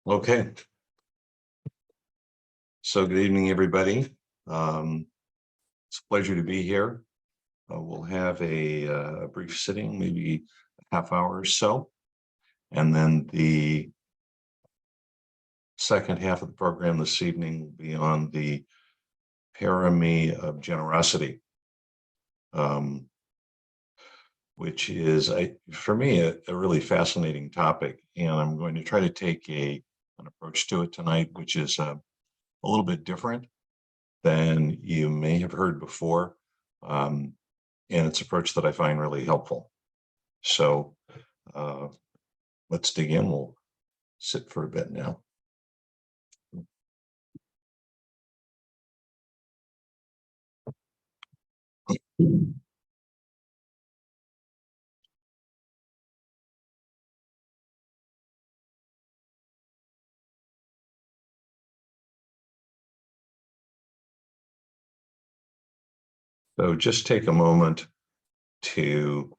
Okay, so good evening, everybody. It's a pleasure to be here. We'll have a brief sitting, maybe a half hour or so, and then the second half of the program this evening will be on the parami of generosity, which is, for me, a really fascinating topic. And I'm going to try to take an approach to it tonight, which is a little bit different than you may have heard before. And it's an approach that I find really helpful. So let's dig in. We'll sit for a bit now. So just take a moment to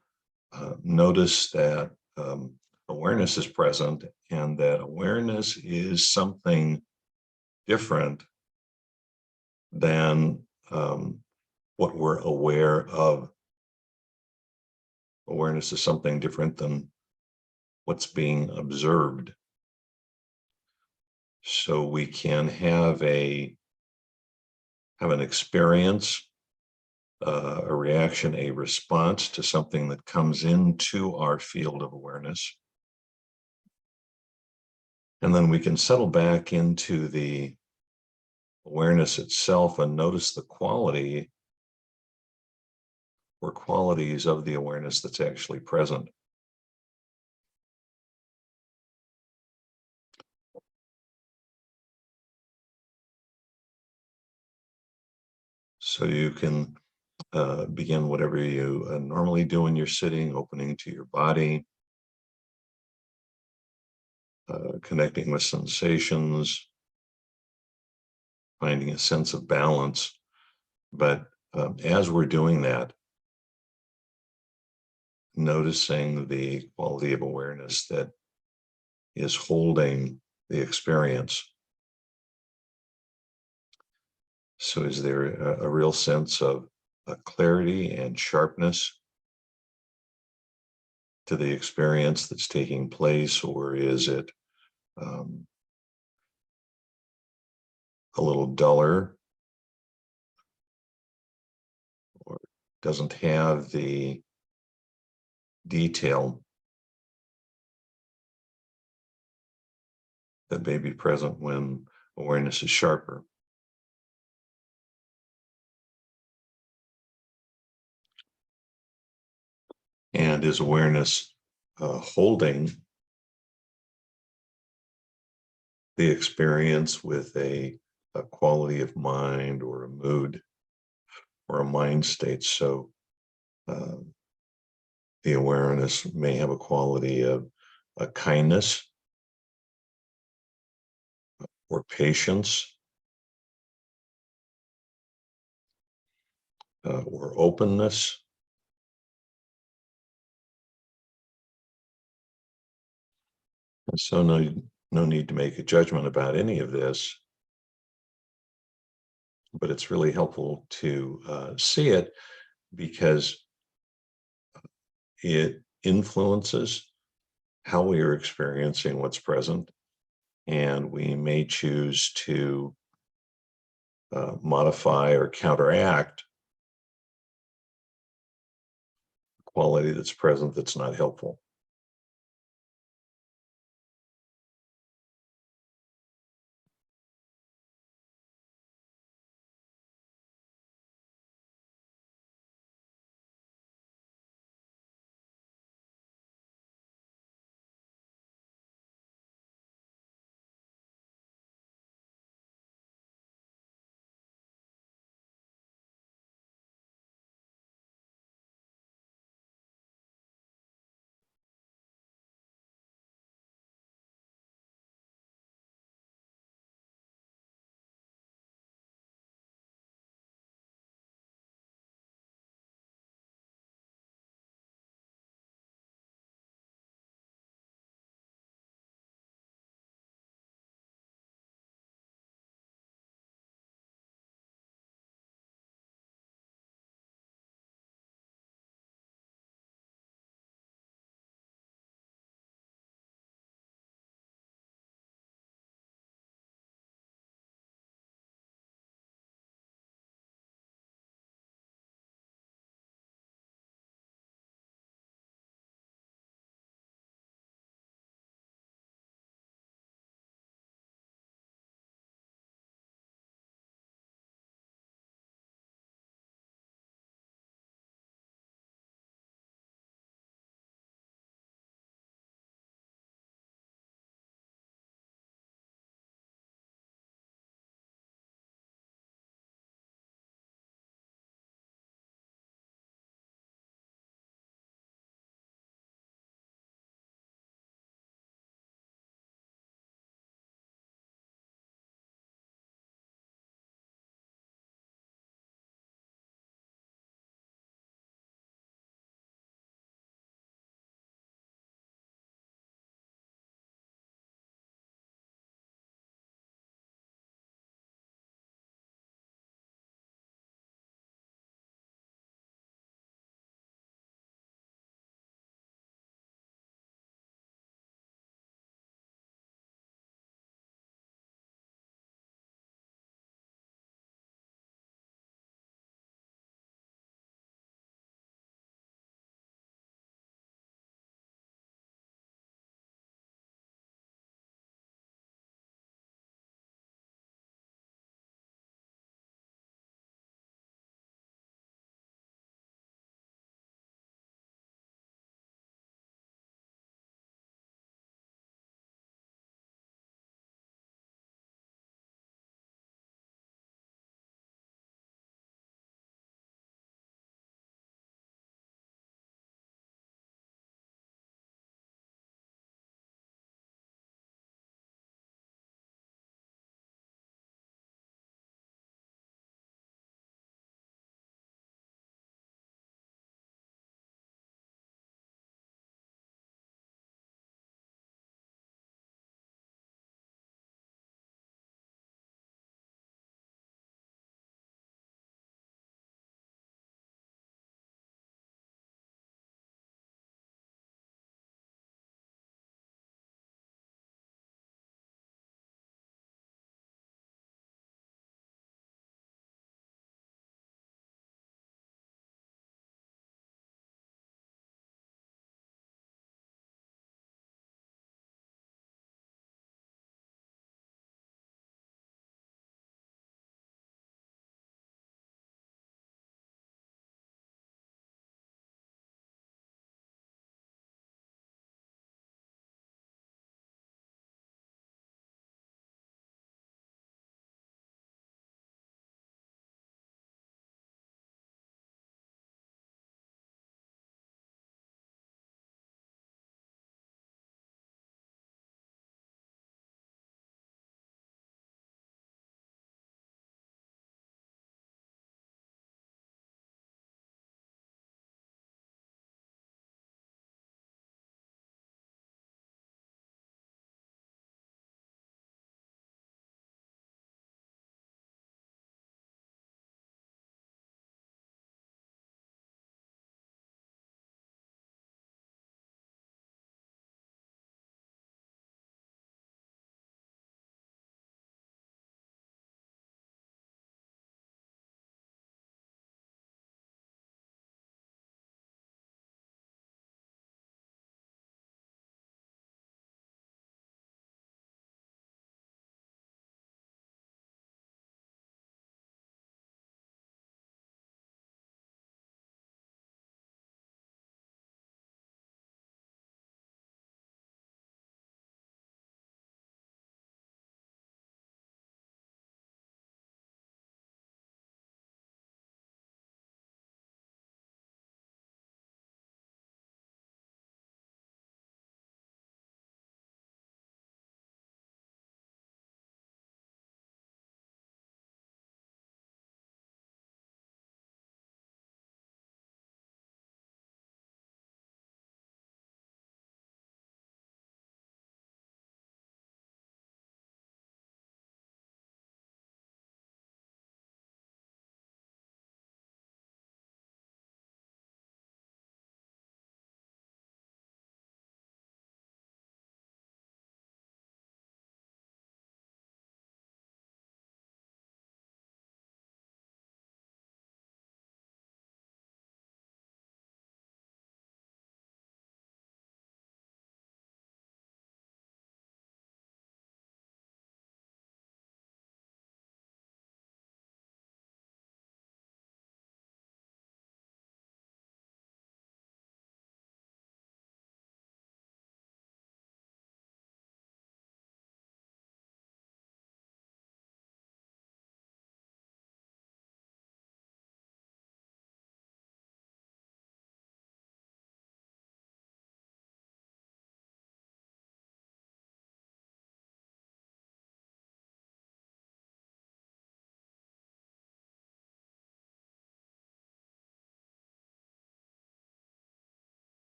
notice that awareness is present and that awareness is something different than what we're aware of. Awareness is something different than what's being observed. So we can have an experience, a reaction, a response to something that comes into our field of awareness. And then we can settle back into the awareness itself and notice the quality or qualities of the awareness that's actually present. So you can begin whatever you normally do when you're sitting, opening to your body, connecting with sensations, finding a sense of balance. But as we're doing that, noticing the quality of awareness that is holding the experience. So is there a real sense of clarity and sharpness to the experience that's taking place, or is it a little duller, or doesn't have the detail that may be present when awareness is sharper? And is awareness holding the experience with a quality of mind or a mood or a mind state? So the awareness may have a quality of a kindness or patience or openness. And so no need to make a judgment about any of this, but it's really helpful to see it because it influences how we are experiencing what's present, and we may choose to modify or counteract the quality that's present that's not helpful.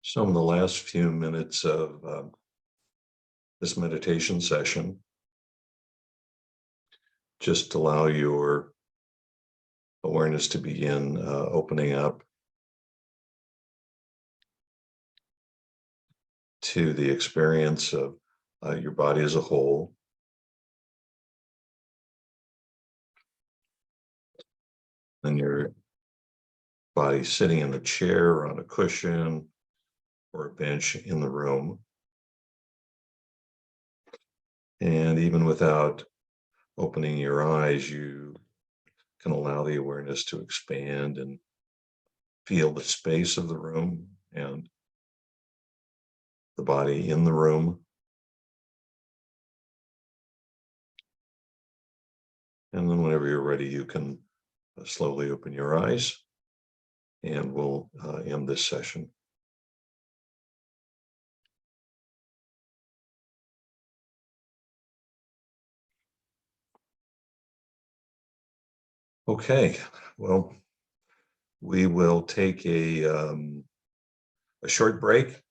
So in the last few minutes of this meditation session, just allow your awareness to begin opening up to the experience of your body as a whole. And your body sitting in a chair or on a cushion or a bench in the room. And even without opening your eyes, you can allow the awareness to expand and feel the space of the room and the body in the room. And then whenever you're ready, you can slowly open your eyes, and we'll end this session. Okay, well, we will take a short break.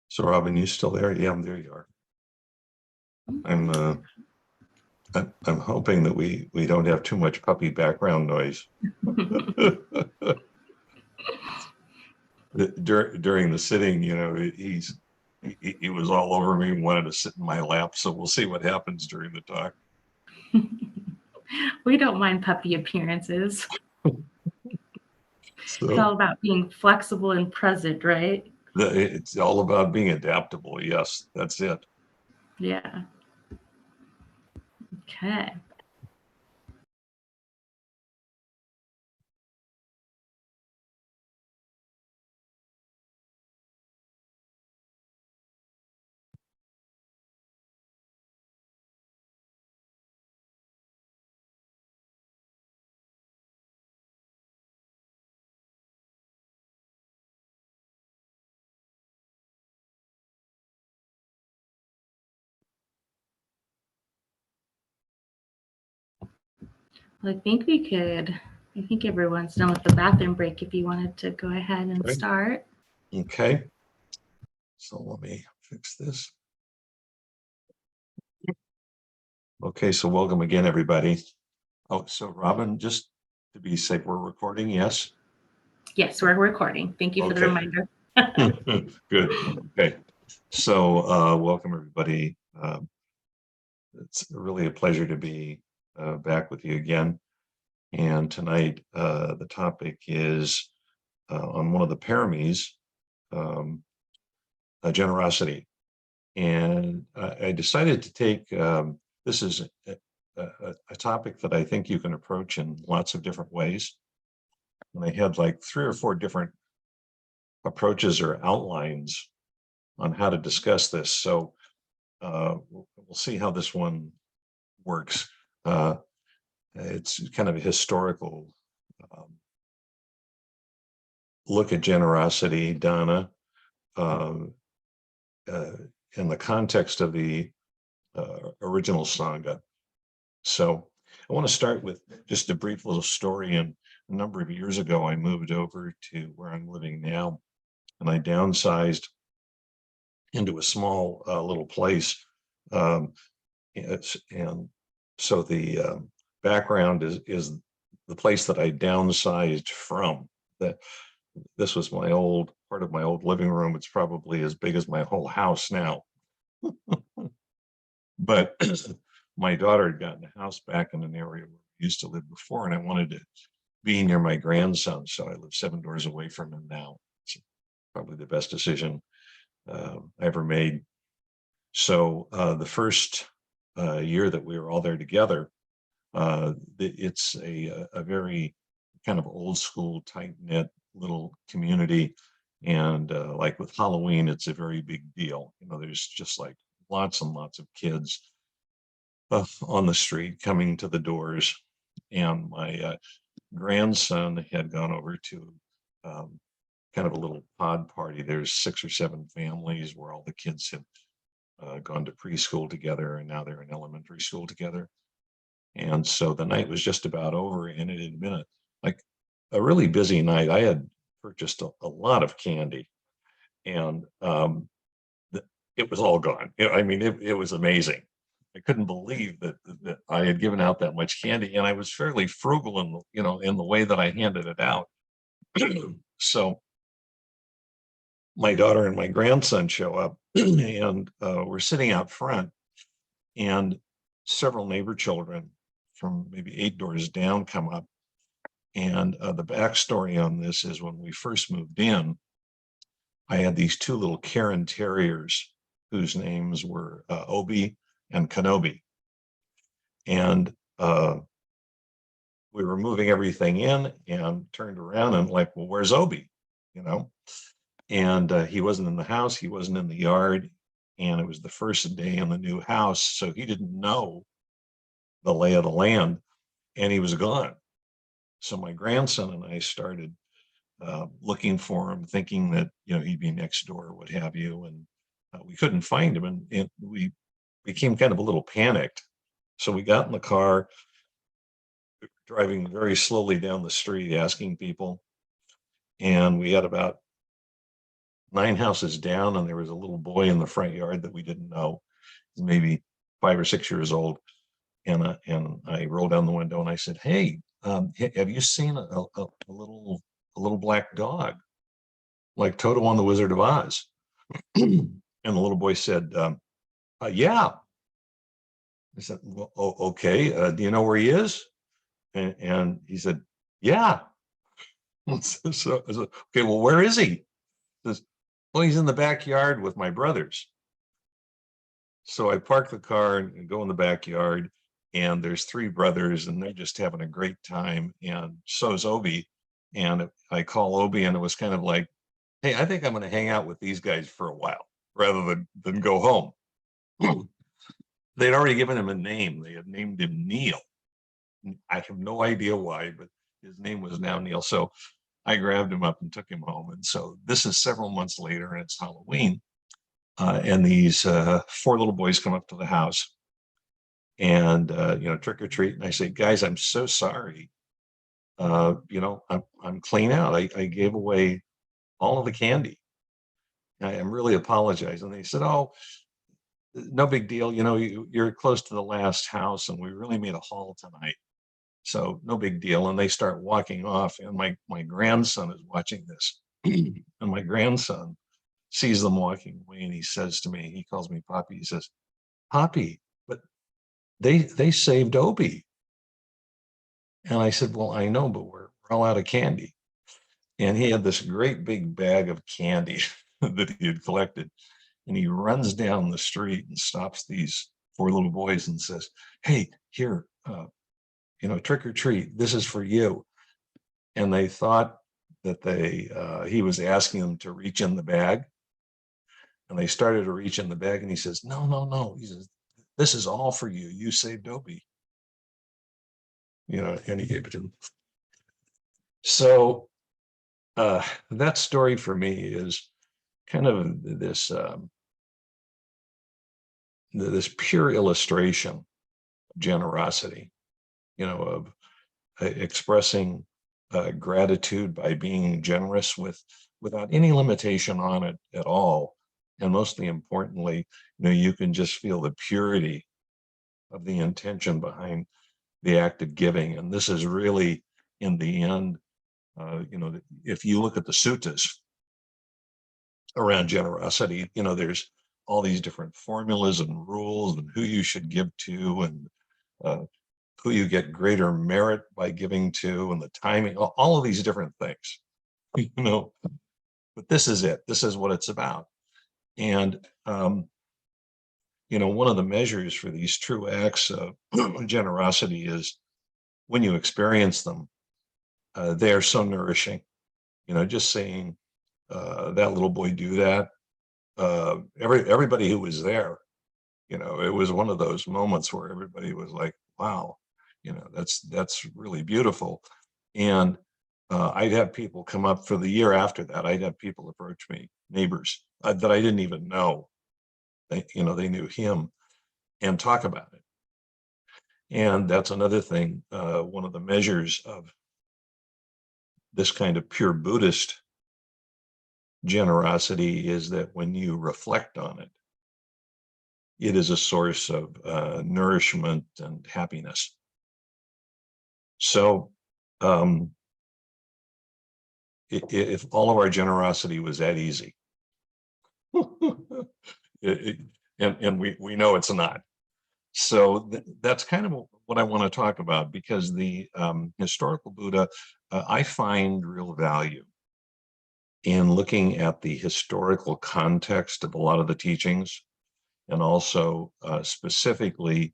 So Robin, you still there? Yeah, there you are. I'm hoping that we don't have too much puppy background noise. During the sitting, he was all over me, wanted to sit in my lap. So we'll see what happens during the talk. We don't mind puppy appearances. So it's all about being flexible and present, right? It's all about being adaptable. Yes, that's it. Yeah. Okay. Well, I think everyone's done with the bathroom break if you wanted to go ahead and start. Okay. So let me fix this. Okay, so welcome again, everybody. Oh, so Robin, just to be safe, we're recording, yes? Yes, we're recording. Thank you for the reminder. Good. Okay. So welcome, everybody. It's really a pleasure to be back with you again. And tonight, the topic is on one of the paramis, generosity. And I decided to take, this is a topic that I think you can approach in lots of different ways. And I had like 3 or 4 different approaches or outlines on how to discuss this. So we'll see how this one works. It's kind of a historical look at generosity, Donna, in the context of the original Sangha. So I want to start with just a brief little story, and a number of years ago, I moved over to where I'm living now, and I downsized into a small little place. Um, and so the background is the place that I downsized from. That this was my old part of my old living room. It's probably as big as my whole house now. But my daughter had gotten a house back in an area where we used to live before, and I wanted to be near my grandson. So I live 7 doors away from him now. It's probably the best decision I ever made. So the first year that we were all there together, it's a very kind of old school, tight knit little community. And like with Halloween, it's a very big deal. There's just like lots and lots of kids on the street coming to the doors. And my grandson had gone over to um, kind of a little pod party. There's 6 or 7 families where all the kids had gone to preschool together, and now they're in elementary school together. And so the night was just about over, and it had been like a really busy night. I had purchased a lot of candy, and it was all gone. I mean, it was amazing. I couldn't believe that I had given out that much candy, and I was fairly frugal in the way that I handed it out. So my daughter and my grandson show up, and we're sitting out front, and several neighbor children from maybe 8 doors down come up. And the backstory on this is when we first moved in, I had these 2 little Karen Terriers whose names were Obi and Kenobi. And we were moving everything in and turned around and like, well, where's Obi? And he wasn't in the house. He wasn't in the yard. And it was the first day in the new house. So he didn't know the lay of the land, and he was gone. So my grandson and I started looking for him, thinking that he'd be next door or what have you, and we couldn't find him, and we became kind of a little panicked. So we got in the car, driving very slowly down the street, asking people, and we had about 9 houses down, and there was a little boy in the front yard that we didn't know, maybe 5 or 6 years old, and I rolled down the window and I said, "Hey, have you seen a little black dog, like Toto on the Wizard of Oz?" And the little boy said, "Yeah." I said, "Well, okay. Do you know where he is?" And he said, "Yeah." So I said, "Okay, well, where is he?" He says, "Well, he's in the backyard with my brothers." So I park the car and go in the backyard, and there's 3 brothers, and they're just having a great time. And so's Obi. And I call Obi, and it was kind of like, "Hey, I think I'm going to hang out with these guys for a while rather than go home." They'd already given him a name. They had named him Neil. I have no idea why, but his name was now Neil. So I grabbed him up and took him home. And so this is several months later, and it's Halloween. And these 4 little boys come up to the house, and trick or treat. And I say, "Guys, I'm so sorry. I'm clean out. I gave away all of the candy. I am really apologizing." And they said, "Oh, no big deal. You're close to the last house, and we really made a haul tonight. So no big deal." And they start walking off, and my grandson is watching this. And my grandson sees them walking away, and he says to me, he calls me Poppy. He says, "Poppy, but they saved Obi." And I said, "Well, I know, but we're all out of candy." And he had this great big bag of candy that he had collected. And he runs down the street and stops these 4 little boys and says, "Hey, here, trick or treat. This is for you." And they thought that he was asking them to reach in the bag. And they started to reach in the bag, and he says, "No, no, no." He says, "This is all for you. You saved Obi." And he gave it to him. So that story for me is kind of this pure illustration of generosity, of expressing gratitude by being generous without any limitation on it at all. And mostly importantly, you can just feel the purity of the intention behind the act of giving. And this is really, in the end, if you look at the suttas around generosity, there's all these different formulas and rules and who you should give to, and uh, who you get greater merit by giving to, and the timing, all of these different things, but this is it. This is what it's about. And, one of the measures for these true acts of generosity is when you experience them, they are so nourishing. Just seeing that little boy do that, everybody who was there, it was one of those moments where everybody was like, wow, that's really beautiful. And I'd have people come up for the year after that. I'd have people approach me, neighbors that I didn't even know. They knew him, and talk about it. And that's another thing. One of the measures of this kind of pure Buddhist generosity is that when you reflect on it, it is a source of nourishment and happiness. So, if all of our generosity was that easy, and we know it's not. So that's kind of what I want to talk about, because the historical Buddha, I find real value in looking at the historical context of a lot of the teachings, and also specifically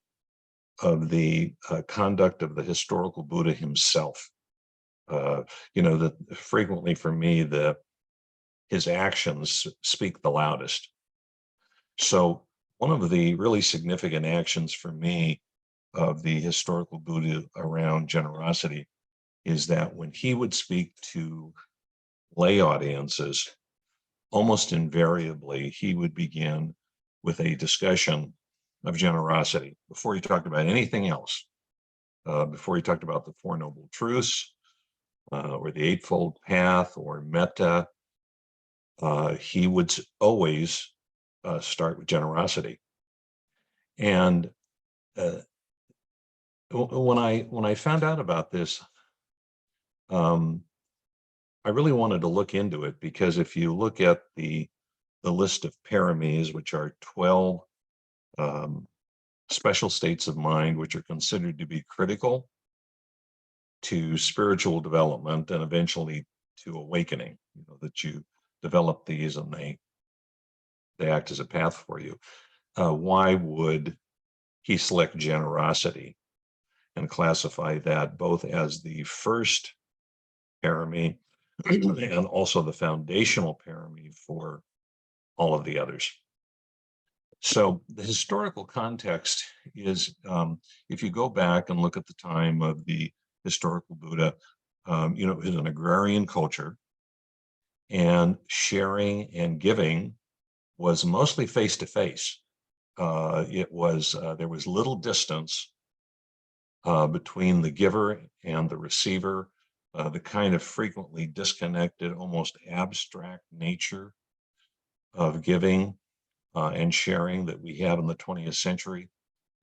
of the conduct of the historical Buddha himself. That frequently for me, his actions speak the loudest. So one of the really significant actions for me of the historical Buddha around generosity is that when he would speak to lay audiences, almost invariably, he would begin with a discussion of generosity before he talked about anything else. Before he talked about the Four Noble Truths, or the Eightfold Path, or metta, he would always start with generosity. And when I found out about this, I really wanted to look into it, because if you look at the list of paramis, which are 12 special states of mind which are considered to be critical to spiritual development and eventually to awakening, that you develop these and they act as a path for you. Why would he select generosity and classify that both as the first parami and also the foundational parami for all of the others? So the historical context is, if you go back and look at the time of the historical Buddha, it was an agrarian culture, and sharing and giving was mostly face to face. It was there was little distance between the giver and the receiver. The kind of frequently disconnected, almost abstract nature of giving and sharing that we have in the 20th century,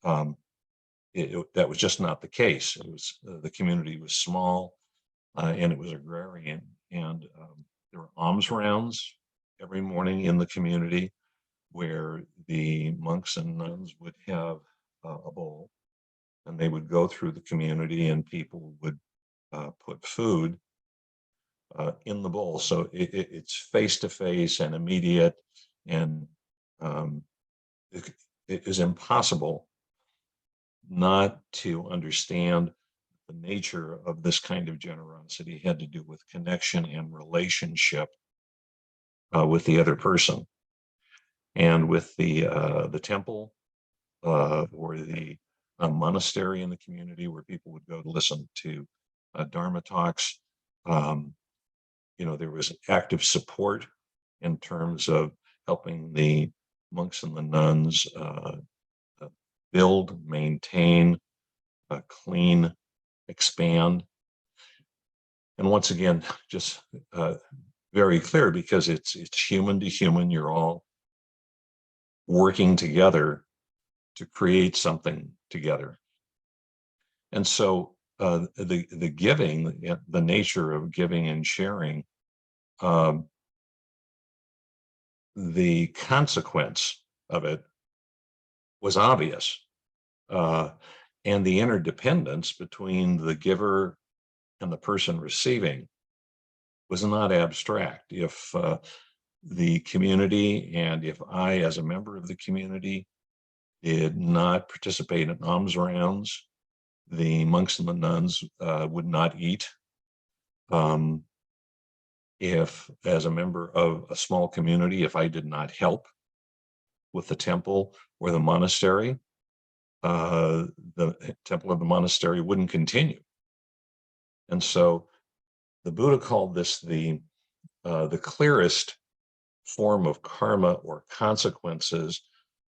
that was just not the case. It was the community was small, and it was agrarian, and there were alms rounds every morning in the community, where the monks and nuns would have a bowl, and they would go through the community, and people would put food in the bowl. So it's face to face and immediate, and it is impossible not to understand the nature of this kind of generosity. Had to do with connection and relationship with the other person, and with the temple or the monastery in the community where people would go to listen to Dharma talks. There was active support in terms of helping the monks and the nuns build, maintain, clean, expand. And once again, just very clear, because it's human to human. You're all working together to create something together. And so the giving, the nature of giving and sharing, um, the consequence of it was obvious. And the interdependence between the giver and the person receiving was not abstract. If the community, and if I, as a member of the community, did not participate in alms rounds, the monks and the nuns would not eat. If, as a member of a small community, if I did not help with the temple or the monastery, the temple or the monastery wouldn't continue. And so the Buddha called this the clearest form of karma, or consequences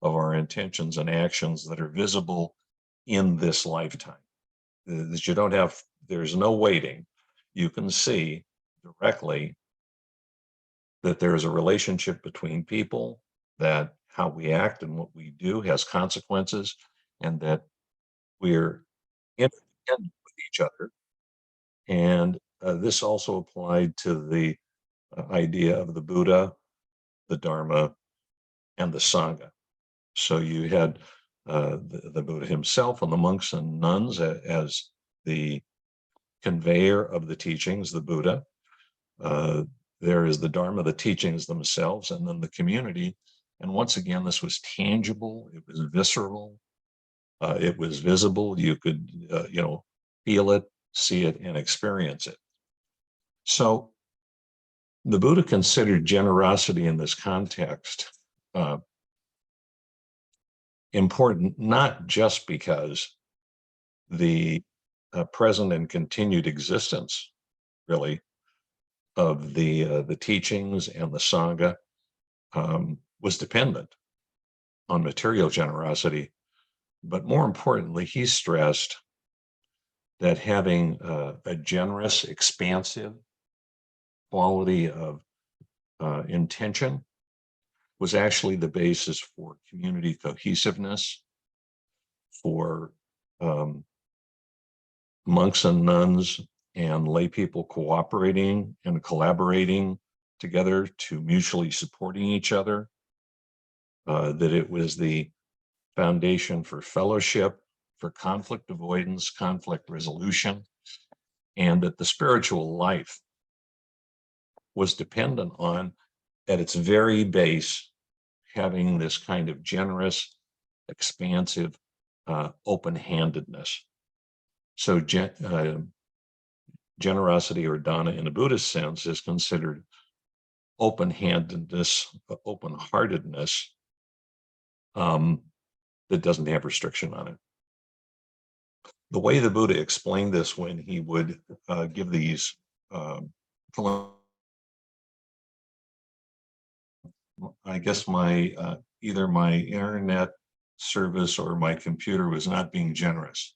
of our intentions and actions that are visible in this lifetime. That you don't have, there's no waiting. You can see directly that there is a relationship between people, that how we act and what we do has consequences, and that we're interdependent with each other. And this also applied to the idea of the Buddha, the Dharma, and the Sangha. So you had the Buddha himself and the monks and nuns as the conveyor of the teachings, the Buddha. There is the Dharma, the teachings themselves, and then the community. And once again, this was tangible, it was visceral, it was visible. You could, feel it, see it, and experience it. So the Buddha considered generosity in this context important, not just because the present and continued existence, really, of the teachings and the Sangha was dependent on material generosity, but more importantly, he stressed that having a generous, expansive quality of intention was actually the basis for community cohesiveness, for um, monks and nuns and lay people cooperating and collaborating together to mutually supporting each other, that it was the foundation for fellowship, for conflict avoidance, conflict resolution, and that the spiritual life was dependent on, at its very base, having this kind of generous, expansive, open-handedness. So generosity, or dana in a Buddhist sense, is considered open-handedness, open-heartedness that doesn't have restriction on it. The way the Buddha explained this when he would give these I guess my either my internet service or my computer was not being generous.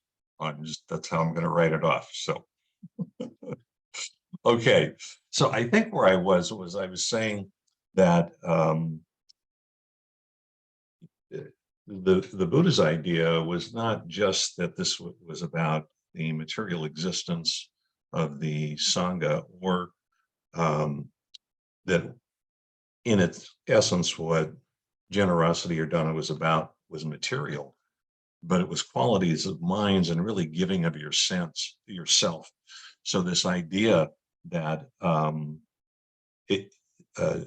That's how I'm going to write it off. So okay, so I think where I was I was saying that the Buddha's idea was not just that this was about the material existence of the Sangha, or that in its essence what generosity or dana was about was material, but it was qualities of minds and really giving of yourself. So this idea that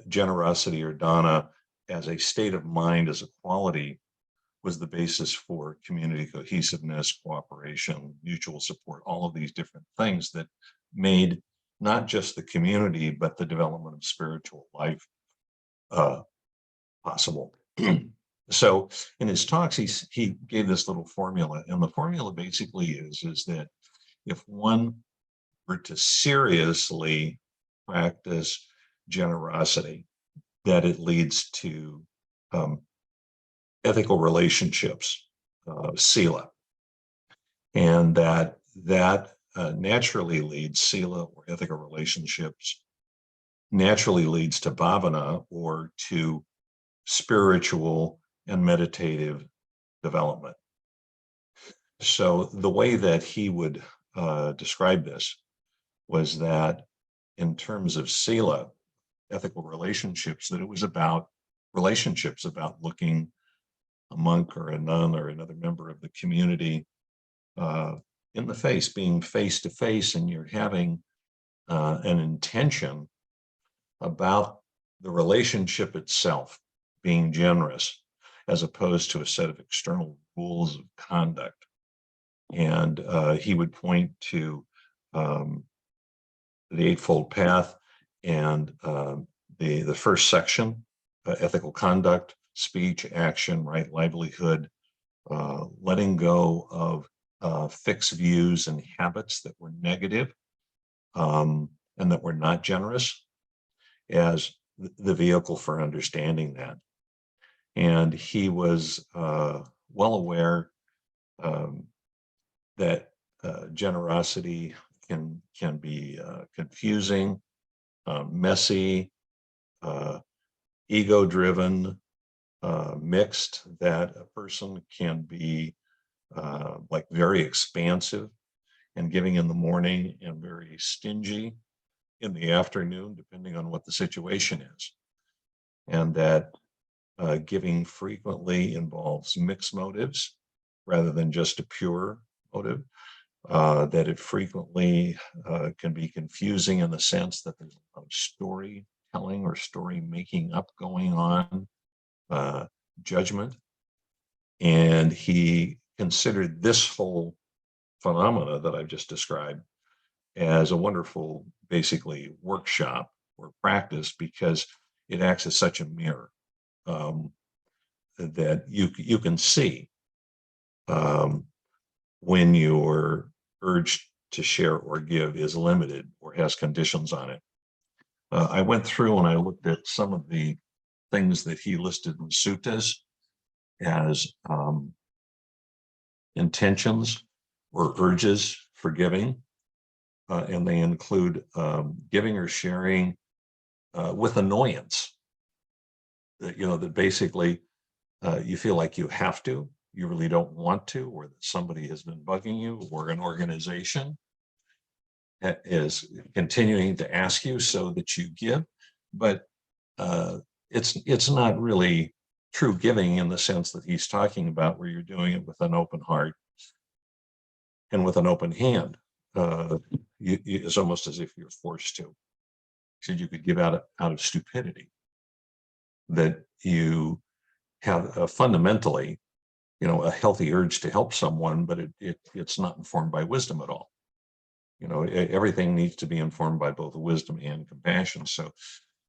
generosity or dana as a state of mind, as a quality, was the basis for community cohesiveness, cooperation, mutual support, all of these different things that made not just the community, but the development of spiritual life possible. So in his talks, he gave this little formula, and the formula basically is that if one were to seriously practice generosity, that it leads to ethical relationships, sila, and that naturally leads, sila or ethical relationships, naturally leads to bhavana or to spiritual and meditative development. So the way that he would describe this was that in terms of sila, ethical relationships, that it was about relationships, about looking a monk or a nun or another member of the community in the face, being face to face, and you're having an intention about the relationship itself, being generous, as opposed to a set of external rules of conduct. And he would point to the Eightfold Path and the first section, ethical conduct, speech, action, right livelihood, letting go of fixed views and habits that were negative and that were not generous as the vehicle for understanding that. And he was well aware that generosity can be confusing, messy, ego-driven, mixed, that a person can be like very expansive and giving in the morning and very stingy in the afternoon, depending on what the situation is. And that giving frequently involves mixed motives rather than just a pure motive. That it frequently can be confusing in the sense that there's a lot of storytelling or story making up going on, judgment. And he considered this whole phenomena that I've just described as a wonderful, basically, workshop or practice, because it acts as such a mirror that you can see when your urge to share or give is limited or has conditions on it. I went through and I looked at some of the things that he listed in suttas as intentions or urges for giving, and they include giving or sharing with annoyance. That, you know, that basically you feel like you have to, you really don't want to, or that somebody has been bugging you, or an organization is continuing to ask you so that you give. But it's not really true giving in the sense that he's talking about, where you're doing it with an open heart and with an open hand. It's almost as if you're forced to. So you could give out of stupidity. That you have fundamentally, you know, a healthy urge to help someone, but it's not informed by wisdom at all. You know, everything needs to be informed by both wisdom and compassion. So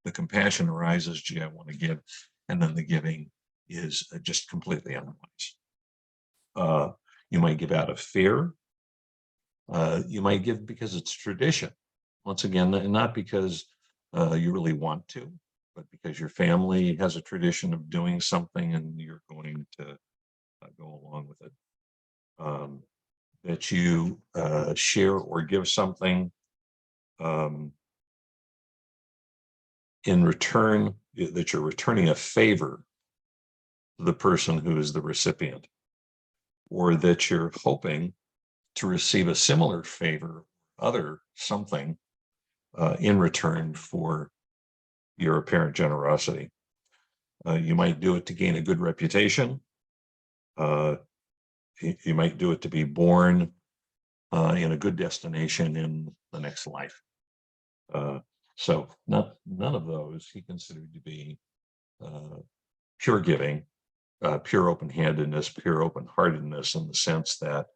the compassion arises, gee, I want to give, and then the giving is just completely unwise. You might give out of fear. You might give because it's tradition. Once again, not because you really want to, but because your family has a tradition of doing something and you're going to go along with it. That you share or give something in return, that you're returning a favor to the person who is the recipient, or that you're hoping to receive a similar favor, other something in return for your apparent generosity. You might do it to gain a good reputation. You might do it to be born in a good destination in the next life. So none of those he considered to be pure giving, pure open-handedness, pure open-heartedness, in the sense that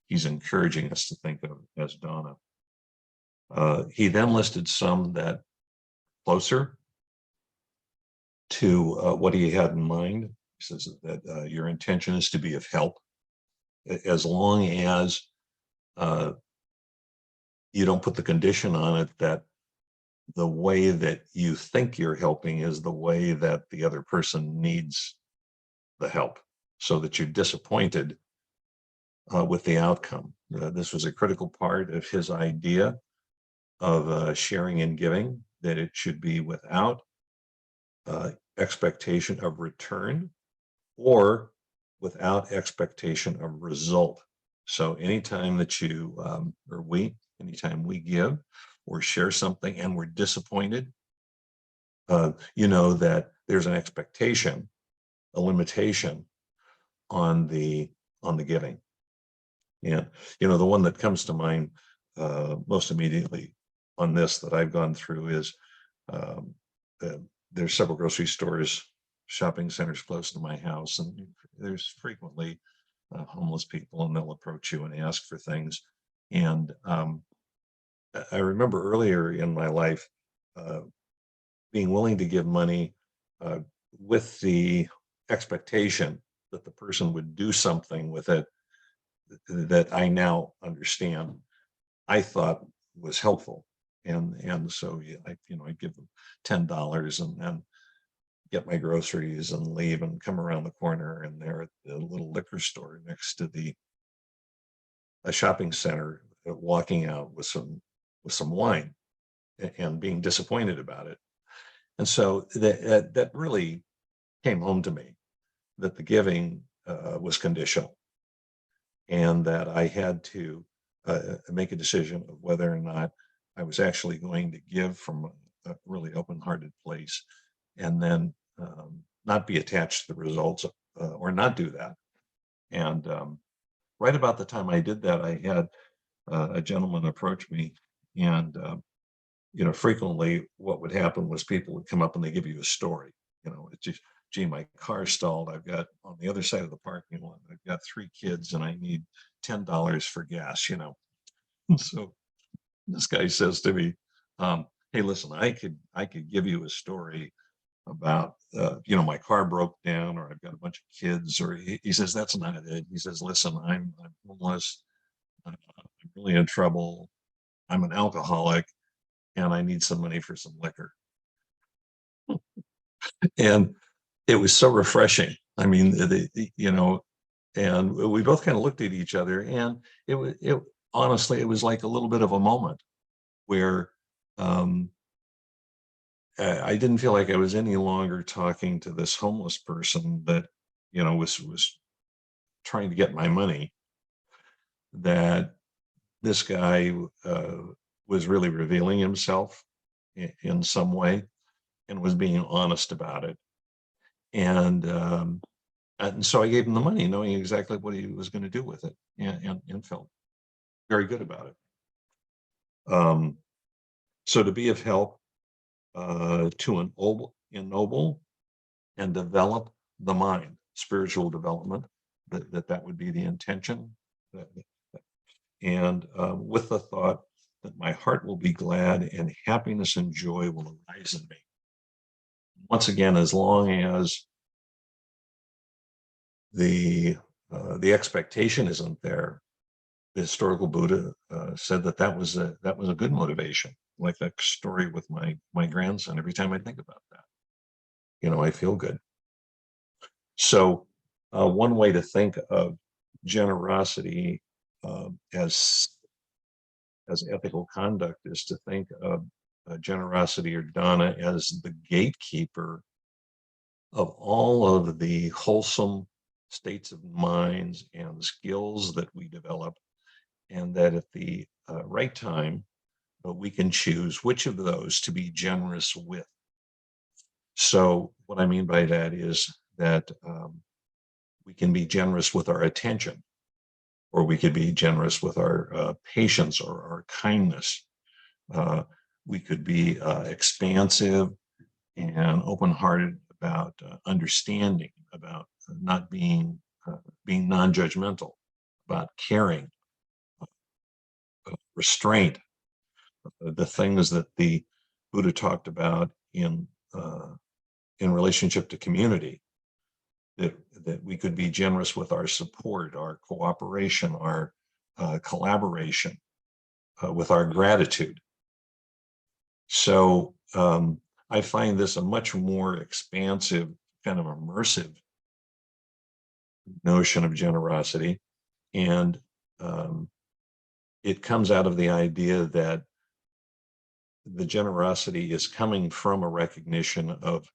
he's encouraging us to think of as dana. He then listed some that closer to what he had in mind. He says that your intention is to be of help, as long as you don't put the condition on it that the way that you think you're helping is the way that the other person needs the help, so that you're disappointed with the outcome. this was a critical part of his idea of sharing and giving, that it should be without expectation of return or without expectation of result. So anytime that you anytime we give or share something and we're disappointed, you know that there's an expectation, a limitation on the giving. And you know, the one that comes to mind most immediately on this that I've gone through is um, there's several grocery stores, shopping centers close to my house, and there's frequently homeless people, and they'll approach you and ask for things. And I remember earlier in my life uh, being willing to give money uh, with the expectation that the person would do something with it that I now understand I thought was helpful. And so yeah, I'd give them $10 and then get my groceries and leave and come around the corner, and they're at the little liquor store next to a shopping center, walking out with some wine and being disappointed about it. And so that really came home to me, that the giving was conditional, and that I had to make a decision of whether or not I was actually going to give from a really open-hearted place, and then not be attached to the results, or not do that. And right about the time I did that, I had a gentleman approach me, and frequently what would happen was people would come up and they give you a story. It's just, gee, my car stalled. I've got on the other side of the parking lot, I've got 3 kids and I need $10 for gas. So this guy says to me, hey, listen, I could give you a story about, my car broke down, or I've got a bunch of kids, or he says, that's not it. He says, listen, I'm homeless. I'm really in trouble. I'm an alcoholic and I need some money for some liquor. And it was so refreshing. I mean, and we both kind of looked at each other, and it honestly, it was like a little bit of a moment where um, I didn't feel like I was any longer talking to this homeless person that, was trying to get my money, that this guy was really revealing himself in some way and was being honest about it. And so I gave him the money, knowing exactly what he was going to do with it, and felt very good about it. So to be of help to ennoble and develop the mind, spiritual development, that would be the intention. And with the thought that my heart will be glad and happiness and joy will arise in me. Once again, as long as the expectation isn't there, the historical Buddha said that was a good motivation. Like that story with my grandson. Every time I think about that, I feel good. So one way to think of generosity as ethical conduct is to think of generosity, or dana, as the gatekeeper of all of the wholesome states of minds and skills that we develop, and that at the right time, we can choose which of those to be generous with. So what I mean by that is that we can be generous with our attention, or we could be generous with our patience or our kindness. We could be expansive and open-hearted about understanding, about not being non-judgmental, about caring, restraint, the things that the Buddha talked about in relationship to community. That we could be generous with our support, our cooperation, our collaboration, with our gratitude. So I find this a much more expansive, kind of immersive notion of generosity. And it comes out of the idea that the generosity is coming from a recognition of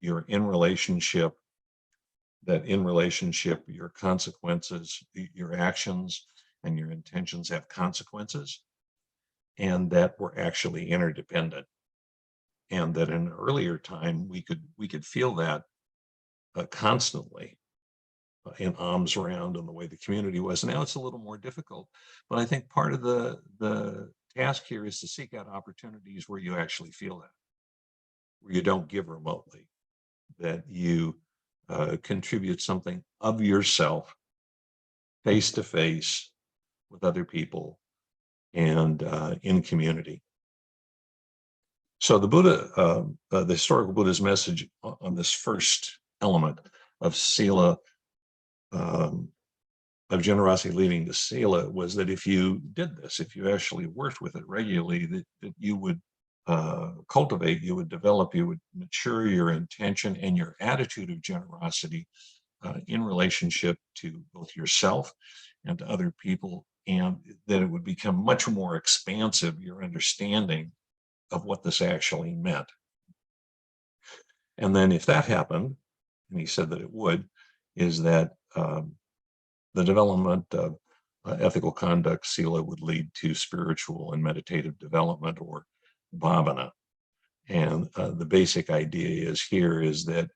you're in relationship, that in relationship, your consequences, your actions and your intentions have consequences, and that we're actually interdependent. And that in an earlier time, we could feel that constantly in alms round and the way the community was. Now it's a little more difficult, but I think part of the task here is to seek out opportunities where you actually feel that, where you don't give remotely, that you contribute something of yourself face to face with other people and in community. So the Buddha, the historical Buddha's message on this first element of sila, of generosity leading to sila, was that if you did this, if you actually worked with it regularly, that you would cultivate, you would develop, you would mature your intention and your attitude of generosity in relationship to both yourself and to other people, and that it would become much more expansive, your understanding of what this actually meant. And then if that happened, and he said that it would, is that the development of ethical conduct, sila, would lead to spiritual and meditative development, or bhavana. And the basic idea is here is that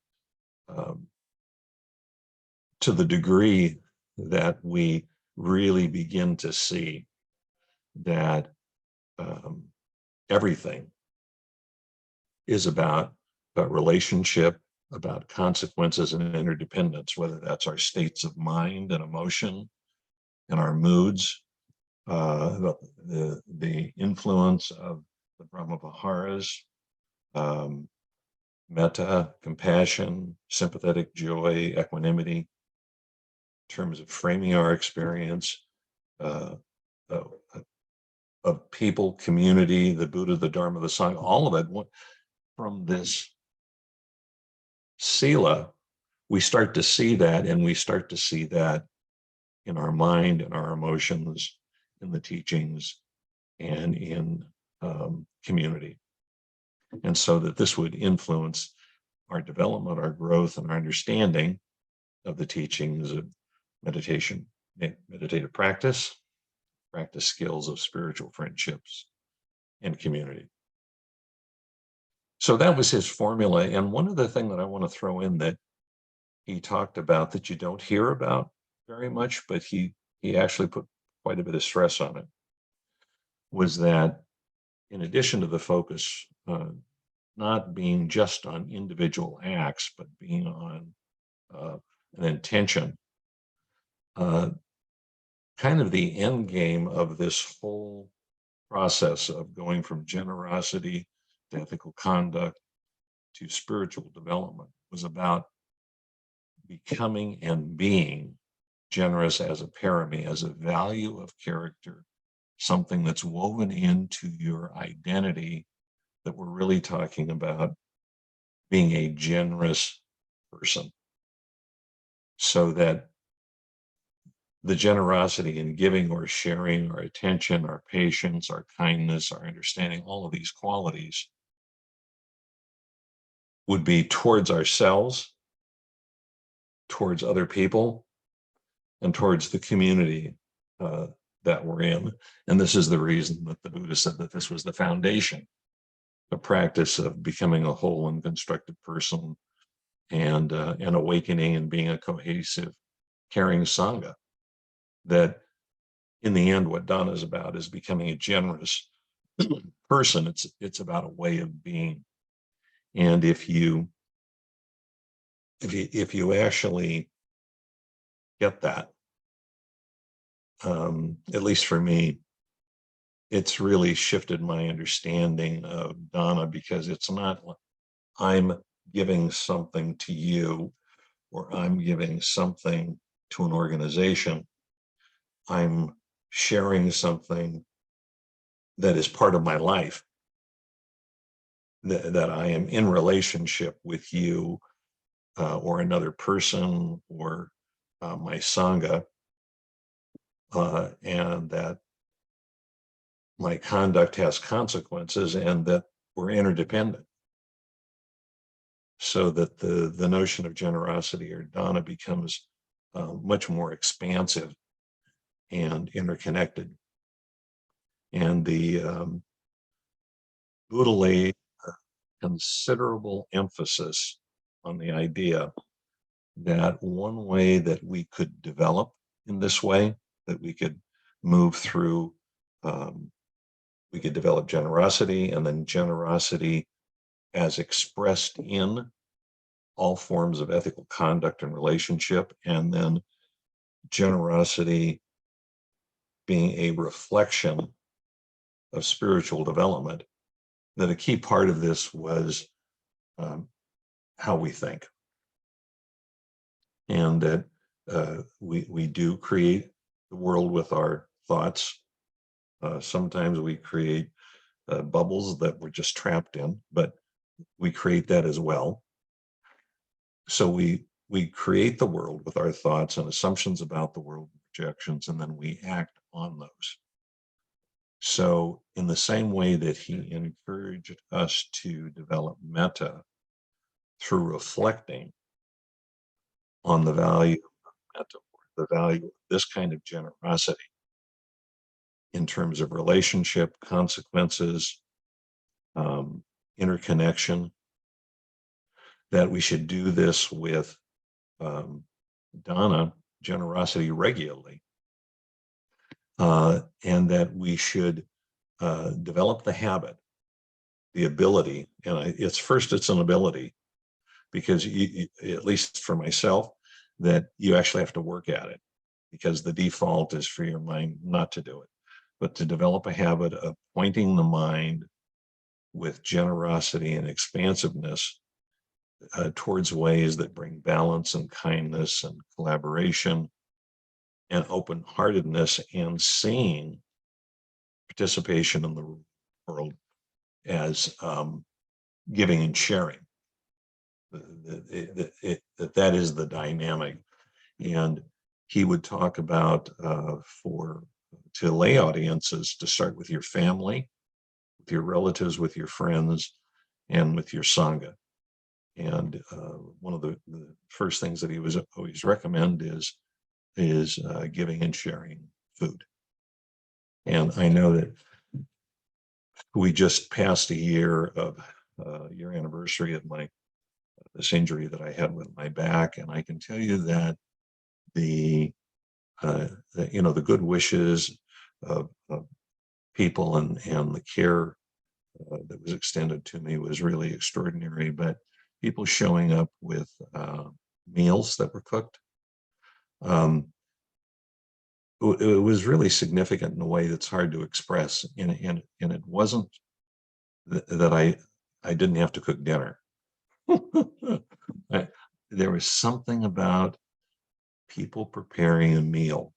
to the degree that we really begin to see that everything is about relationship, about consequences and interdependence, whether that's our states of mind and emotion and our moods, the influence of the Brahma-viharas, metta, compassion, sympathetic joy, equanimity, in terms of framing our experience uh, of people, community, the Buddha, the Dharma, the Sangha, all of it from this sila, we start to see that, and we start to see that in our mind and our emotions, in the teachings, and in community. And so that this would influence our development, our growth, and our understanding of the teachings of meditation, meditative practice, practice skills of spiritual friendships and community. So that was his formula. And one other thing that I want to throw in that he talked about that you don't hear about very much, but he actually put quite a bit of stress on it, was that in addition to the focus not being just on individual acts, but being on an intention, kind of the end game of this whole process of going from generosity to ethical conduct to spiritual development was about becoming and being generous as a parami, as a value of character, something that's woven into your identity, that we're really talking about being a generous person. So that the generosity in giving or sharing, our attention, our patience, our kindness, our understanding, all of these qualities would be towards ourselves, towards other people, and towards the community that we're in. And this is the reason that the Buddha said that this was the foundation, the practice of becoming a whole and constructive person, and awakening and being a cohesive, caring Sangha. That in the end, what Dharma is about is becoming a generous person. It's about a way of being. And if you actually get that, at least for me, it's really shifted my understanding of Dharma, because it's not I'm giving something to you or I'm giving something to an organization. I'm sharing something that is part of my life, that I am in relationship with you or another person or my Sangha, and that my conduct has consequences and that we're interdependent. So that the notion of generosity or dana becomes much more expansive and interconnected. And the Buddha laid considerable emphasis on the idea that one way that we could develop in this way, that we could move through, we could develop generosity, and then generosity as expressed in all forms of ethical conduct and relationship, and then generosity being a reflection of spiritual development, that a key part of this was how we think. And that we do create the world with our thoughts. Sometimes we create bubbles that we're just trapped in, but we create that as well. So we create the world with our thoughts and assumptions about the world, projections, and then we act on those. So in the same way that he encouraged us to develop metta through reflecting on the value of metta, the value of this kind of generosity in terms of relationship, consequences, interconnection, that we should do this with dana, generosity, regularly, and that we should develop the habit, the ability, and it's an ability, because at least for myself, that you actually have to work at it, because the default is for your mind not to do it, but to develop a habit of pointing the mind with generosity and expansiveness towards ways that bring balance and kindness and collaboration and open-heartedness, and seeing participation in the world as giving and sharing. That is the dynamic. And he would talk about to lay audiences to start with your family, with your relatives, with your friends, and with your sangha. And one of the first things that he was always recommend is giving and sharing food. And I know that we just passed a year anniversary of this injury that I had with my back, and I can tell you that the good wishes of people and the care that was extended to me was really extraordinary. But people showing up with meals that were cooked, it was really significant in a way that's hard to express. And it wasn't that I didn't have to cook dinner. There was something about people preparing a meal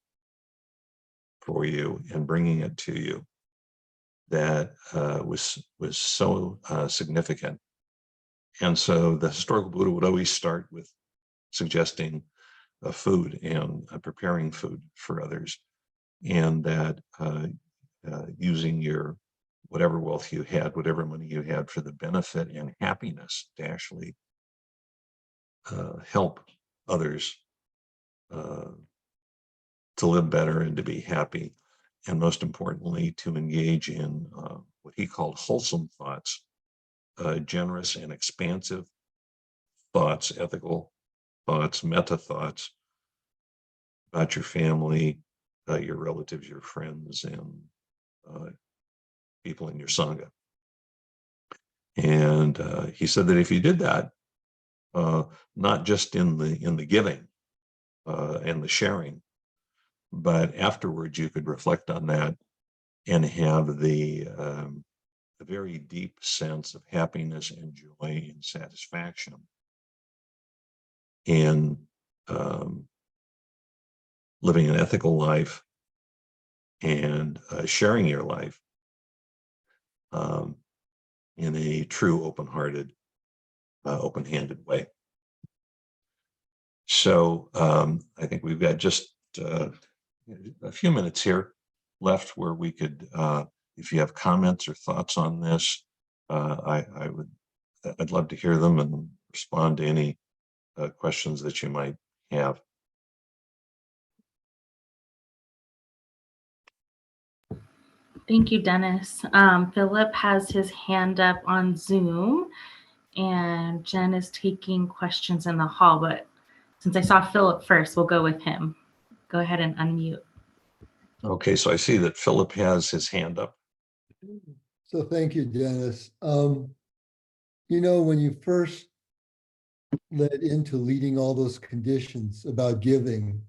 for you and bringing it to you that was so significant. And so the historical Buddha would always start with suggesting food and preparing food for others, and that using your whatever wealth you had, whatever money you had, for the benefit and happiness to actually help others to live better and to be happy, and most importantly, to engage in what he called wholesome thoughts, generous and expansive thoughts, ethical thoughts, metta thoughts about your family, your relatives, your friends, and people in your sangha. And he said that if you did that, not just in the giving and the sharing, but afterwards you could reflect on that and have the a very deep sense of happiness and joy and satisfaction in living an ethical life and sharing your life in a true open-hearted, open-handed way. So I think we've got just a few minutes here left where we could if you have comments or thoughts on this, I'd love to hear them and respond to any questions that you might have. Thank you, Dennis. Philip has his hand up on Zoom, and Jen is taking questions in the hall. But since I saw Philip first, we'll go with him. Go ahead and unmute. Okay, so I see that Philip has his hand up. So thank you, Dennis. When you first led into leading all those conditions about giving,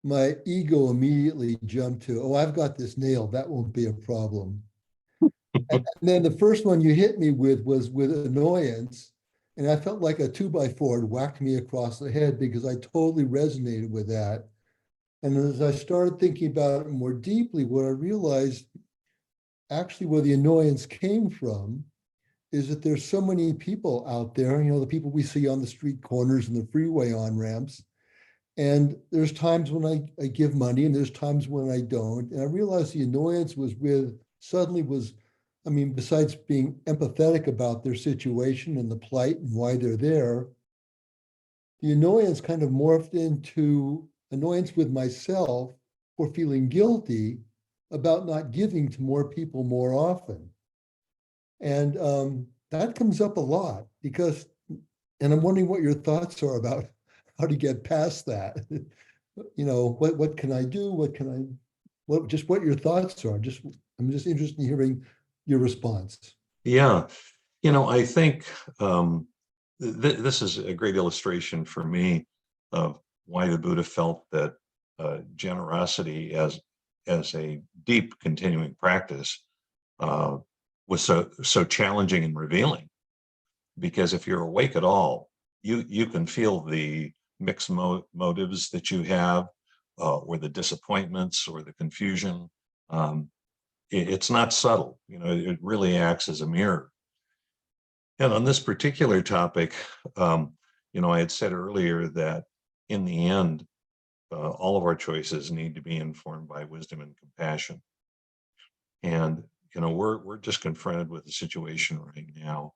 my ego immediately jumped to, oh, I've got this nailed. That won't be a problem. And then the first one you hit me with was with annoyance. And I felt like a 2x4 whacked me across the head because I totally resonated with that. And as I started thinking about it more deeply, what I realized actually where the annoyance came from is that there's so many people out there, the people we see on the street corners and the freeway on-ramps. And there's times when I give money and there's times when I don't. And I realized the annoyance was besides being empathetic about their situation and the plight and why they're there, the annoyance kind of morphed into annoyance with myself for feeling guilty about not giving to more people more often. And that comes up a lot and I'm wondering what your thoughts are about how to get past that. What can I do? What your thoughts are. I'm just interested in hearing your response. Yeah, I think this is a great illustration for me of why the Buddha felt that generosity as a deep continuing practice was so challenging and revealing. Because if you're awake at all, you can feel the mixed motives that you have, or the disappointments or the confusion. It's not subtle, it really acts as a mirror. And on this particular topic, I had said earlier that in the end, all of our choices need to be informed by wisdom and compassion. And, we're just confronted with a situation right now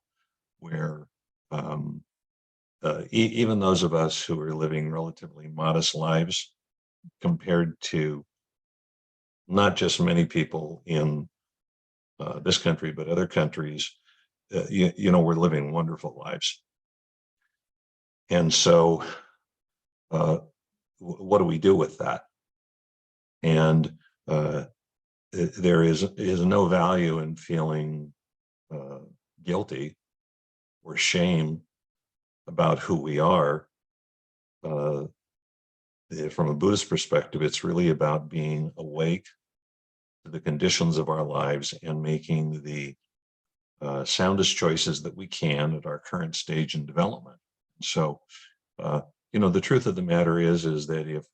where even those of us who are living relatively modest lives compared to not just many people in this country, but other countries, we're living wonderful lives. And so what do we do with that? And there is no value in feeling guilty or shame about who we are. From a Buddhist perspective, it's really about being awake to the conditions of our lives and making the soundest choices that we can at our current stage in development. So, the truth of the matter is that if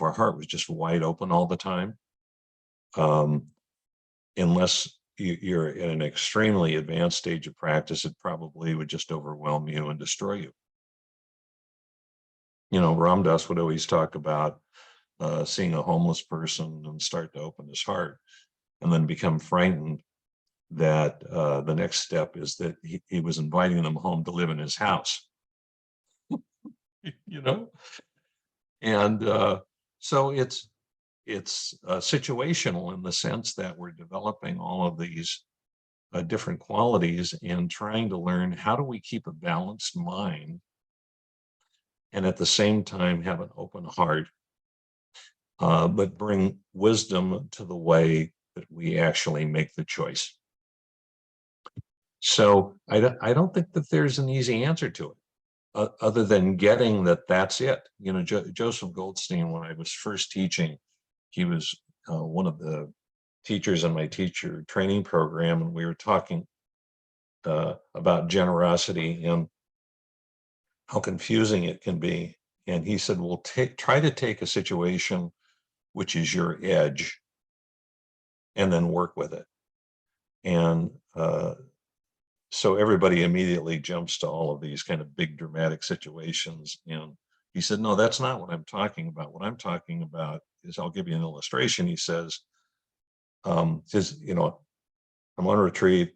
our heart was just wide open all the time, unless you're in an extremely advanced stage of practice, it probably would just overwhelm you and destroy you. Ram Dass would always talk about seeing a homeless person and start to open his heart and then become frightened that the next step is that he was inviting them home to live in his house. And so it's situational in the sense that we're developing all of these different qualities and trying to learn how do we keep a balanced mind and at the same time have an open heart, but bring wisdom to the way that we actually make the choice. So I don't think that there's an easy answer to it. Other than getting that that's it. Joseph Goldstein, when I was first teaching, he was one of the teachers in my teacher training program, and we were talking about generosity and how confusing it can be. And he said, well, try to take a situation which is your edge and then work with it. And so everybody immediately jumps to all of these kind of big dramatic situations. And he said, no, that's not what I'm talking about. What I'm talking about is, I'll give you an illustration. He says, Just, I'm on retreat,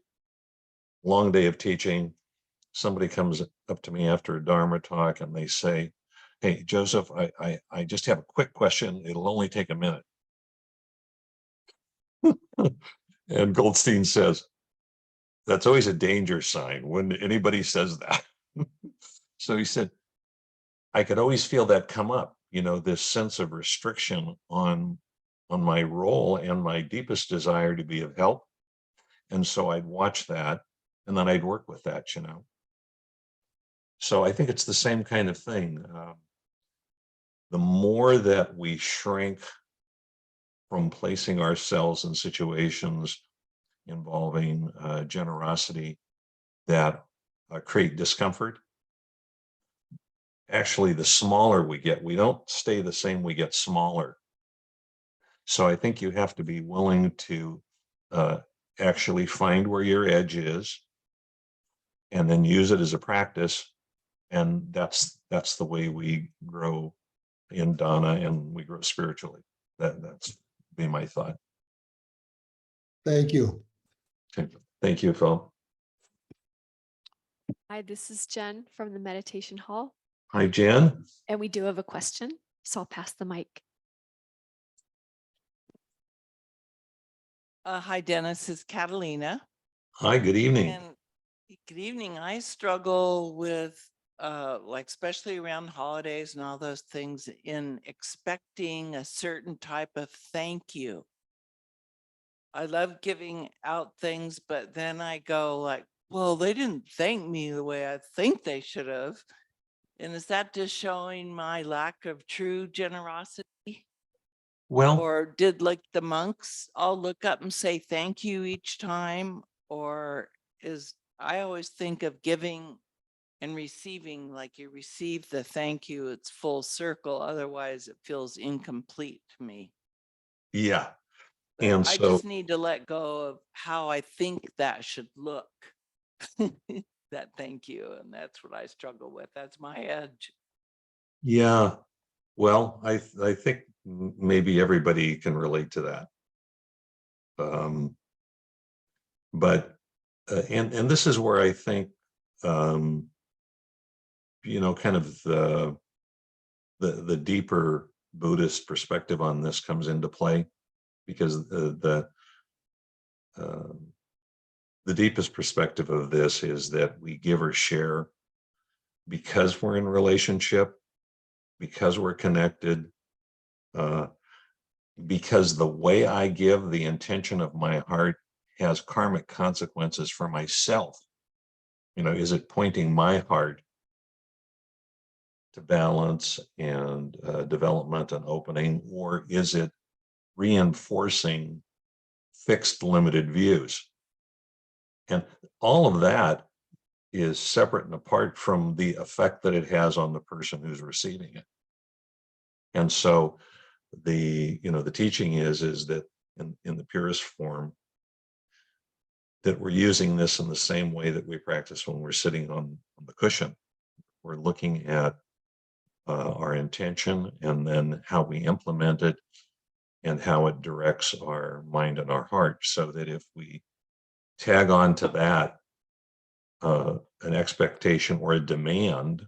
long day of teaching. Somebody comes up to me after a Dharma talk and they say, "Hey, Joseph, I just have a quick question. It'll only take a minute." And Goldstein says, "That's always a danger sign when anybody says that." So he said, I could always feel that come up, this sense of restriction on my role and my deepest desire to be of help. And so I'd watch that and then I'd work with that. So I think it's the same kind of thing. The more that we shrink from placing ourselves in situations involving generosity that create discomfort, actually, the smaller we get. We don't stay the same, we get smaller. So I think you have to be willing to actually find where your edge is and then use it as a practice. And that's the way we grow in Dana and we grow spiritually. That's be my thought. Thank you. Okay. Thank you, Phil. Hi, this is Jen from the Meditation Hall, Hi, Jen. and we do have a question, so I'll pass the mic. Hi, Dennis. It's Catalina. Hi, good evening. And good evening. I struggle with, like, especially around holidays and all those things, in expecting a certain type of thank you. I love giving out things, but then I go like, well, they didn't thank me the way I think they should have. And is that just showing my lack of true generosity? Well, Or did like the monks all look up and say thank you each time? Or I always think of giving and receiving, like you receive the thank you, it's full circle. Otherwise it feels incomplete to me. yeah. But And I so, just need to let go of how I think that should look. That thank you. And that's what I struggle with. That's my edge. yeah, well, I think maybe everybody can relate to that. But and this is where I think kind of the deeper Buddhist perspective on this comes into play, because the deepest perspective of this is that we give or share because we're in relationship, because we're connected, because the way I give, the intention of my heart, has karmic consequences for myself. Is it pointing my heart to balance and development and opening, or is it reinforcing fixed, limited views? And all of that is separate and apart from the effect that it has on the person who's receiving it. And so the teaching is that in the purest form, that we're using this in the same way that we practice when we're sitting on the cushion. We're looking at our intention and then how we implement it and how it directs our mind and our heart, so that if we tag on to that an expectation or a demand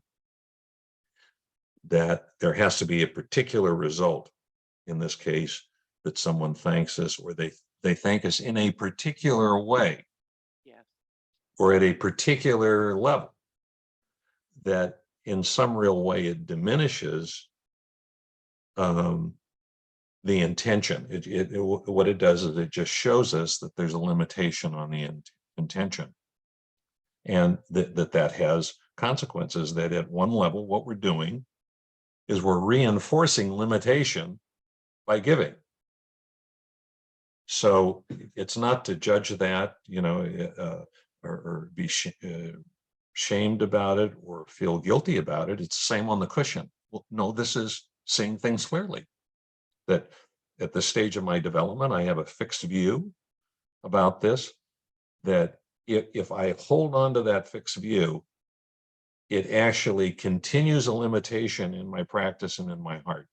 that there has to be a particular result, in this case, that someone thanks us, or they thank us in a particular way, Yes. or at a particular level, that in some real way it diminishes the intention. What it does is it just shows us that there's a limitation on the intention, and that has consequences. That at one level, what we're doing is we're reinforcing limitation by giving. So it's not to judge that, or be shamed about it or feel guilty about it. It's the same on the cushion. Well, no, this is seeing things clearly. That at this stage of my development, I have a fixed view about this, that if I hold on to that fixed view, it actually continues a limitation in my practice and in my heart.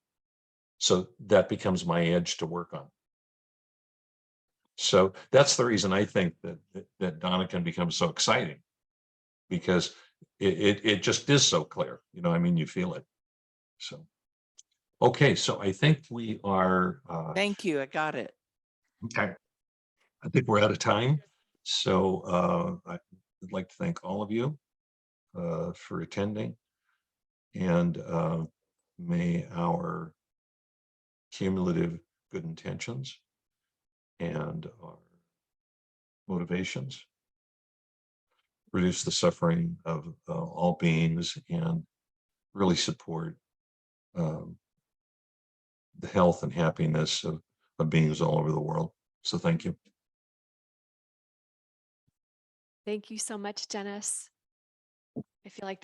So that becomes my edge to work on. So that's the reason I think that Donna can become so exciting, because it just is so clear. You know, I mean, you feel it. So, okay, so I think we are. Thank you. I got it. Okay. I think we're out of time. So I'd like to thank all of you for attending, and may our cumulative good intentions and our motivations reduce the suffering of all beings and really support um, the health and happiness of beings all over the world. So thank you. Thank you so much, Dennis. I feel like